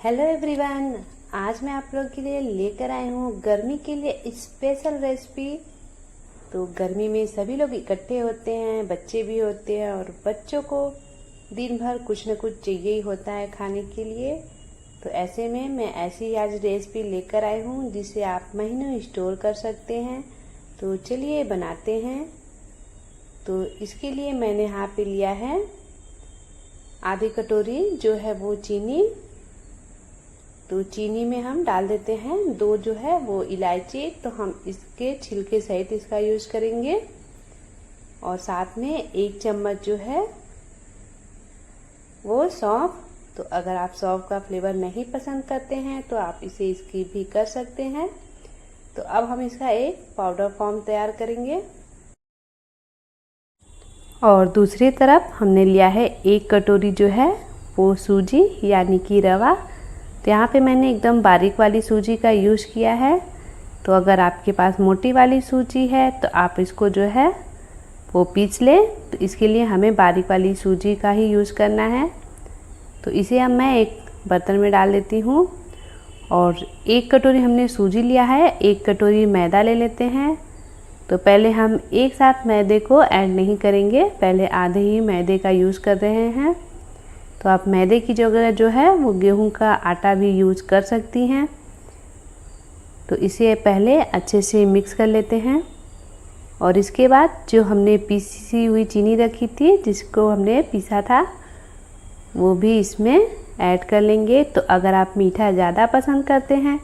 Hello everyone, आज मैं आप लोग के लिए लेकर आई हूँ गर्मी के लिए स्पेशल रेसिपी। तो गर्मी में सभी लोग इकट्ठे होते हैं, बच्चे भी होते हैं और बच्चों को दिन भर कुछ न कुछ चाहिए ही होता है खाने के लिए। तो ऐसे में मैं ऐसी आज रेसिपी लेकर आई हूँ जिसे आप महीनों स्टोर कर सकते हैं। तो चलिए बनाते हैं। तो इसके लिए मैंने यहाँ पे लिया है आधी कटोरी जो है वो चीनी। तो चीनी में हम डाल देते हैं 2 जो है वो इलायची। तो हम इसके छिलके सहित इसका यूज करेंगे। और साथ में 1 चम्मच जो है वो सौंफ। तो अगर आप सौंफ का फ्लेवर नहीं पसंद करते हैं तो आप इसे स्किप भी कर सकते हैं। तो अब हम इसका एक पाउडर फॉर्म तैयार करेंगे। और दूसरी तरफ हमने लिया है 1 कटोरी जो है वो सूजी यानी कि रवा। तो यहाँ पे मैंने एकदम बारीक वाली सूजी का यूज़ किया है। तो अगर आपके पास मोटी वाली सूजी है तो आप इसको जो है वो पीस लें। तो इसके लिए हमें बारीक वाली सूजी का ही यूज़ करना है। तो इसे अब मैं एक बर्तन में डाल देती हूँ। और 1 कटोरी हमने सूजी लिया है, 1 कटोरी मैदा ले लेते हैं। तो पहले हम एक साथ मैदे को ऐड नहीं करेंगे, पहले आधे ही मैदे का यूज़ कर रहे हैं। तो आप मैदे की जगह जो है वो गेहूं का आटा भी यूज़ कर सकती हैं। तो इसे पहले अच्छे से मिक्स कर लेते हैं। और इसके बाद जो हमने पीसी हुई चीनी रखी थी जिसको हमने पीसा था वो भी इसमें ऐड कर लेंगे। तो अगर आप मीठा ज़्यादा पसंद करते हैं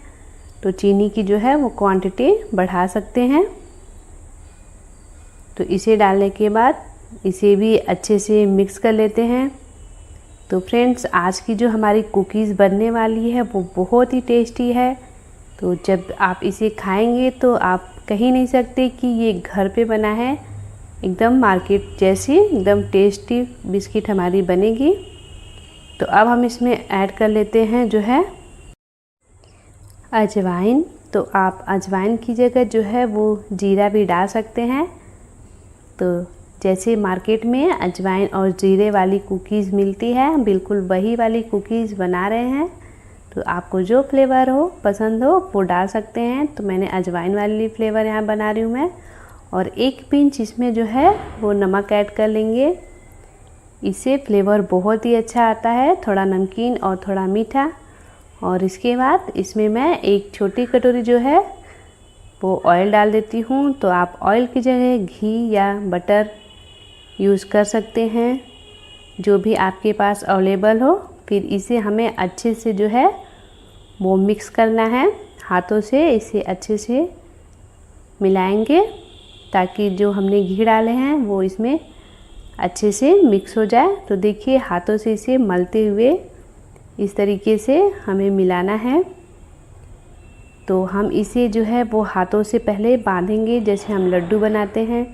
तो चीनी की जो है वो क्वांटिटी बढ़ा सकते हैं। तो इसे डालने के बाद इसे भी अच्छे से मिक्स कर लेते हैं। तो फ्रेंड्स, आज की जो हमारी कुकीज़ बनने वाली है वो बहुत ही टेस्टी है। तो जब आप इसे खाएंगे तो आप कह ही नहीं सकते कि ये घर पे बना है। एकदम मार्केट जैसी एकदम टेस्टी बिस्किट हमारी बनेगी। तो अब हम इसमें ऐड कर लेते हैं जो है अजवाइन। तो आप अजवाइन की जगह जो है वो जीरा भी डाल सकते हैं। तो जैसे मार्केट में अजवाइन और जीरे वाली कुकीज़ मिलती है, बिल्कुल वही वाली कुकीज़ बना रहे हैं। तो आपको जो फ्लेवर हो पसंद हो वो डाल सकते हैं। तो मैंने अजवाइन वाली फ्लेवर यहाँ बना रही हूँ मैं। और 1 पिंच इसमें जो है वो नमक ऐड कर लेंगे। इससे फ्लेवर बहुत ही अच्छा आता है, थोड़ा नमकीन और थोड़ा मीठा। और इसके बाद इसमें मैं 1 छोटी कटोरी जो है वो ऑयल डाल देती हूँ। तो आप ऑयल की जगह घी या बटर यूज़ कर सकते हैं, जो भी आपके पास अवेलेबल हो। फिर इसे हमें अच्छे से जो है वो मिक्स करना है। हाथों से इसे अच्छे से मिलाएंगे ताकि जो हमने घी डाले हैं वो इसमें अच्छे से मिक्स हो जाए। तो देखिए, हाथों से इसे मलते हुए इस तरीके से हमें मिलाना है। तो हम इसे जो है वो हाथों से पहले बांधेंगे जैसे हम लड्डू बनाते हैं।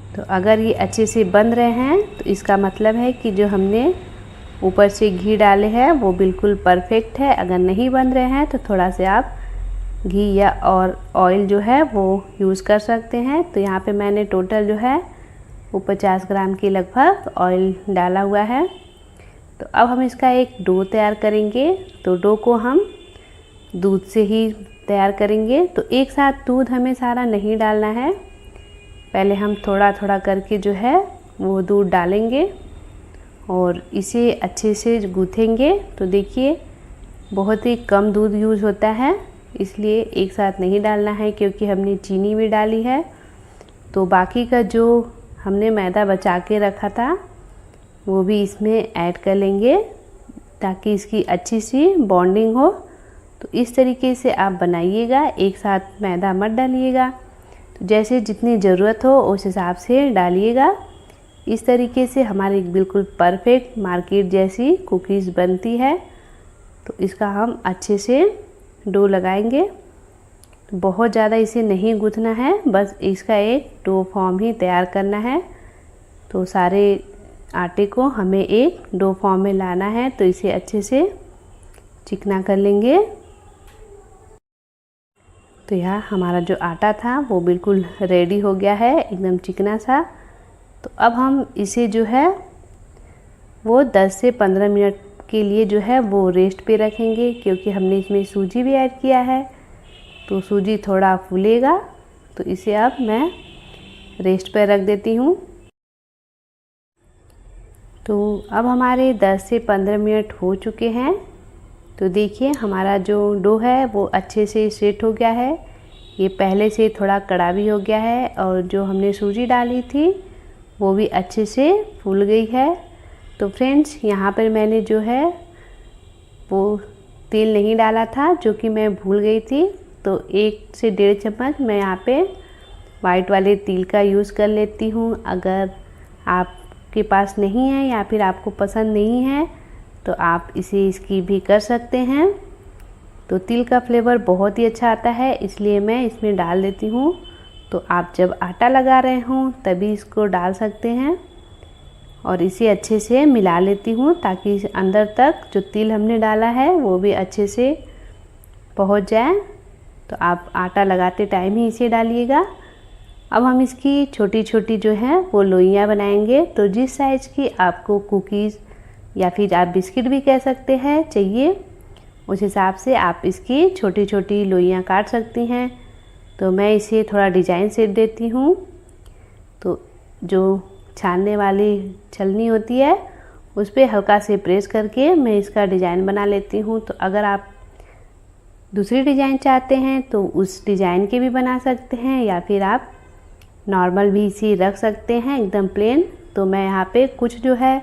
तो अगर ये अच्छे से बंध रहे हैं तो इसका मतलब है कि जो हमने ऊपर से घी डाले हैं वो बिल्कुल परफेक्ट है। अगर नहीं बंध रहे हैं तो थोड़ा से आप घी या और ऑयल जो है वो यूज़ कर सकते हैं। तो यहाँ पे मैंने टोटल जो है वो 50 ग्राम के लगभग ऑयल डाला हुआ है। तो अब हम इसका एक डो तैयार करेंगे। तो डो को हम दूध से ही तैयार करेंगे। तो एक साथ दूध हमें सारा नहीं डालना है, पहले हम थोड़ा थोड़ा करके जो है वो दूध डालेंगे और इसे अच्छे से गूँथेंगे। तो देखिए, बहुत ही कम दूध यूज़ होता है, इसलिए एक साथ नहीं डालना है क्योंकि हमने चीनी भी डाली है। तो बाकी का जो हमने मैदा बचा के रखा था वो भी इसमें ऐड कर लेंगे ताकि इसकी अच्छी सी बॉन्डिंग हो। तो इस तरीके से आप बनाइएगा, एक साथ मैदा मत डालिएगा। तो जैसे जितनी ज़रूरत हो उस हिसाब से डालिएगा। इस तरीके से हमारी बिल्कुल परफेक्ट मार्केट जैसी कुकीज़ बनती है। तो इसका हम अच्छे से डो लगाएंगे। तो बहुत ज़्यादा इसे नहीं गूँथना है, बस इसका एक डो फॉर्म ही तैयार करना है। तो सारे आटे को हमें एक डो फॉर्म में लाना है। तो इसे अच्छे से चिकना कर लेंगे। तो यहाँ हमारा जो आटा था वो बिल्कुल रेडी हो गया है, एकदम चिकना सा। तो अब हम इसे जो है वो 10 से 15 मिनट के लिए जो है वो रेस्ट पे रखेंगे, क्योंकि हमने इसमें सूजी भी ऐड किया है तो सूजी थोड़ा फूलेगा। तो इसे अब मैं रेस्ट पर रख देती हूँ। तो अब हमारे 10 से 15 मिनट हो चुके हैं। तो देखिए हमारा जो डो है वो अच्छे से सेट हो गया है। ये पहले से थोड़ा कड़ा भी हो गया है और जो हमने सूजी डाली थी वो भी अच्छे से फूल गई है। तो फ्रेंड्स, यहाँ पर मैंने जो है वो तेल नहीं डाला था, जो कि मैं भूल गई थी। तो 1 से 1.5 चम्मच मैं यहाँ पे वाइट वाले तिल का यूज़ कर लेती हूँ। अगर आपके पास नहीं है या फिर आपको पसंद नहीं है तो आप इसे स्किप भी कर सकते हैं। तो तिल का फ्लेवर बहुत ही अच्छा आता है, इसलिए मैं इसमें डाल देती हूँ। तो आप जब आटा लगा रहे हों तभी इसको डाल सकते हैं। और इसे अच्छे से मिला लेती हूँ ताकि अंदर तक जो तिल हमने डाला है वो भी अच्छे से पहुँच जाए। तो आप आटा लगाते टाइम ही इसे डालिएगा। अब हम इसकी छोटी छोटी जो है वो लोइयाँ बनाएंगे। तो जिस साइज़ की आपको कुकीज़ या फिर आप बिस्किट भी कह सकते हैं चाहिए, उस हिसाब से आप इसकी छोटी छोटी लोइयाँ काट सकती हैं। तो मैं इसे थोड़ा डिज़ाइन शेप देती हूँ। तो जो छानने वाली छलनी होती है उस पर हल्का से प्रेस करके मैं इसका डिज़ाइन बना लेती हूँ। तो अगर आप दूसरी डिज़ाइन चाहते हैं तो उस डिज़ाइन के भी बना सकते हैं, या फिर आप नॉर्मल भी इसी रख सकते हैं एकदम प्लेन। तो मैं यहाँ पे कुछ जो है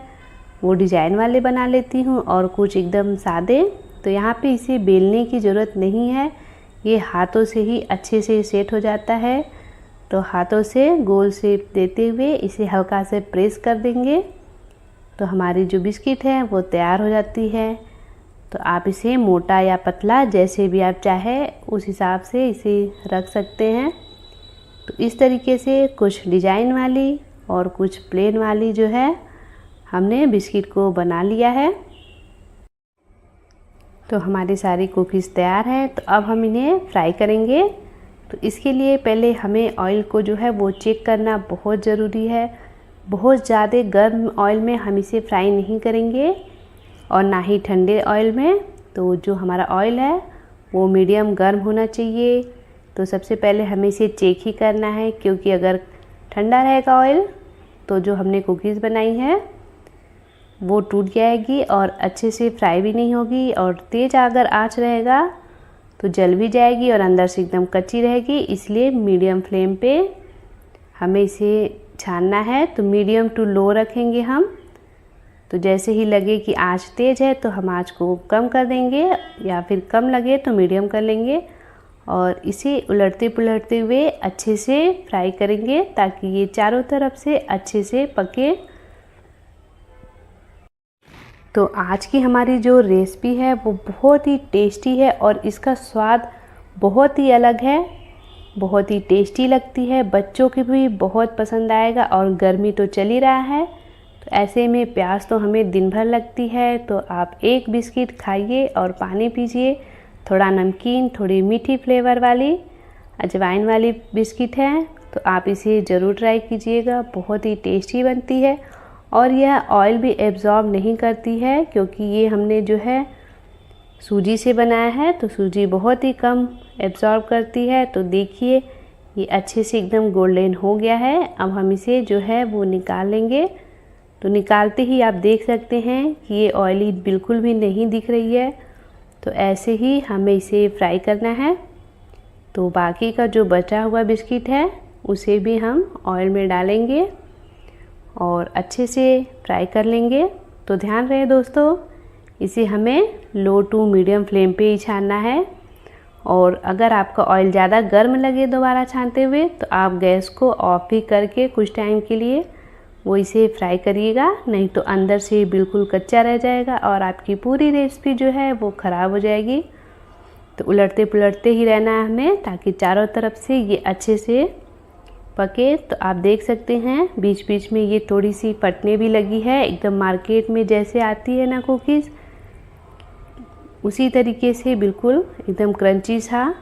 वो डिज़ाइन वाले बना लेती हूँ और कुछ एकदम सादे। तो यहाँ पे इसे बेलने की ज़रूरत नहीं है, ये हाथों से ही अच्छे से सेट हो जाता है। तो हाथों से गोल शेप देते हुए इसे हल्का से प्रेस कर देंगे तो हमारी जो बिस्किट है वो तैयार हो जाती है। तो आप इसे मोटा या पतला जैसे भी आप चाहें उस हिसाब से इसे रख सकते हैं। तो इस तरीके से कुछ डिज़ाइन वाली और कुछ प्लेन वाली जो है हमने बिस्किट को बना लिया है। तो हमारी सारी कुकीज़ तैयार है। तो अब हम इन्हें फ्राई करेंगे। तो इसके लिए पहले हमें ऑयल को जो है वो चेक करना बहुत ज़रूरी है। बहुत ज़्यादा गर्म ऑयल में हम इसे फ्राई नहीं करेंगे और ना ही ठंडे ऑयल में। तो जो हमारा ऑयल है वो मीडियम गर्म होना चाहिए। तो सबसे पहले हमें इसे चेक ही करना है, क्योंकि अगर ठंडा रहेगा ऑयल तो जो हमने कुकीज़ बनाई है वो टूट जाएगी और अच्छे से फ्राई भी नहीं होगी, और तेज़ अगर आंच रहेगा तो जल भी जाएगी और अंदर से एकदम कच्ची रहेगी। इसलिए मीडियम फ्लेम पे हमें इसे छानना है। तो मीडियम टू लो रखेंगे हम। तो जैसे ही लगे कि आंच तेज़ है तो हम आंच को कम कर देंगे, या फिर कम लगे तो मीडियम कर लेंगे और इसे उलटते पुलटते हुए अच्छे से फ्राई करेंगे ताकि ये चारों तरफ से अच्छे से पके। तो आज की हमारी जो रेसिपी है वो बहुत ही टेस्टी है और इसका स्वाद बहुत ही अलग है, बहुत ही टेस्टी लगती है। बच्चों की भी बहुत पसंद आएगा और गर्मी तो चल ही रहा है, तो ऐसे में प्यास तो हमें दिन भर लगती है। तो आप एक बिस्किट खाइए और पानी पीजिए। थोड़ा नमकीन, थोड़ी मीठी फ्लेवर वाली अजवाइन वाली बिस्किट है, तो आप इसे ज़रूर ट्राई कीजिएगा। बहुत ही टेस्टी बनती है और यह ऑयल भी एब्जॉर्ब नहीं करती है, क्योंकि ये हमने जो है सूजी से बनाया है तो सूजी बहुत ही कम एब्जॉर्ब करती है। तो देखिए ये अच्छे से एकदम गोल्डन हो गया है। अब हम इसे जो है वो निकाल लेंगे। तो निकालते ही आप देख सकते हैं कि ये ऑयली बिल्कुल भी नहीं दिख रही है। तो ऐसे ही हमें इसे फ्राई करना है। तो बाकी का जो बचा हुआ बिस्किट है उसे भी हम ऑयल में डालेंगे और अच्छे से फ्राई कर लेंगे। तो ध्यान रहे दोस्तों, इसे हमें लो टू मीडियम फ्लेम पे ही छानना है। और अगर आपका ऑयल ज़्यादा गर्म लगे दोबारा छानते हुए तो आप गैस को ऑफ ही करके कुछ टाइम के लिए वो इसे फ्राई करिएगा, नहीं तो अंदर से बिल्कुल कच्चा रह जाएगा और आपकी पूरी रेसिपी जो है वो ख़राब हो जाएगी। तो उलटते पुलटते ही रहना है हमें ताकि चारों तरफ से ये अच्छे से पके। तो आप देख सकते हैं बीच बीच में ये थोड़ी सी फटने भी लगी है, एकदम मार्केट में जैसे आती है ना कुकीज़, उसी तरीके से बिल्कुल एकदम क्रंची सा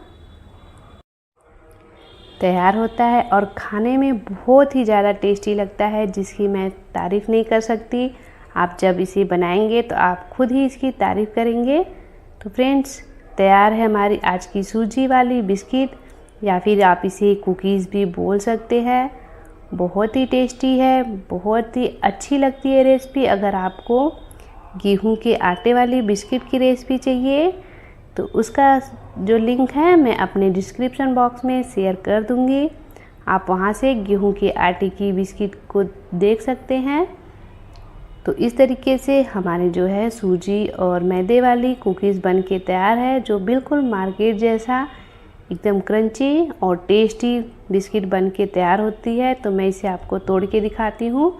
तैयार होता है और खाने में बहुत ही ज़्यादा टेस्टी लगता है, जिसकी मैं तारीफ़ नहीं कर सकती। आप जब इसे बनाएंगे तो आप खुद ही इसकी तारीफ़ करेंगे। तो फ्रेंड्स, तैयार है हमारी आज की सूजी वाली बिस्किट, या फिर आप इसे कुकीज़ भी बोल सकते हैं। बहुत ही टेस्टी है, बहुत ही अच्छी लगती है रेसिपी। अगर आपको गेहूं के आटे वाली बिस्किट की रेसिपी चाहिए तो उसका जो लिंक है मैं अपने डिस्क्रिप्शन बॉक्स में शेयर कर दूंगी। आप वहां से गेहूं के आटे की बिस्किट को देख सकते हैं। तो इस तरीके से हमारी जो है सूजी और मैदे वाली कुकीज़ बन के तैयार है, जो बिल्कुल मार्केट जैसा एकदम क्रंची और टेस्टी बिस्किट बन के तैयार होती है। तो मैं इसे आपको तोड़ के दिखाती हूँ।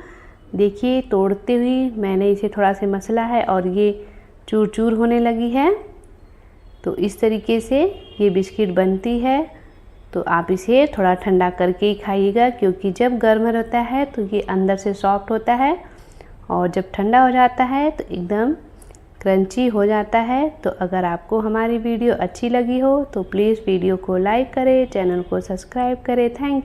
देखिए, तोड़ते हुए मैंने इसे थोड़ा सा मसला है और ये चूर चूर होने लगी है। तो इस तरीके से ये बिस्किट बनती है। तो आप इसे थोड़ा ठंडा करके ही खाइएगा, क्योंकि जब गर्म रहता है तो ये अंदर से सॉफ्ट होता है और जब ठंडा हो जाता है तो एकदम क्रंची हो जाता है। तो अगर आपको हमारी वीडियो अच्छी लगी हो तो प्लीज़ वीडियो को लाइक करें, चैनल को सब्सक्राइब करें। Thank you.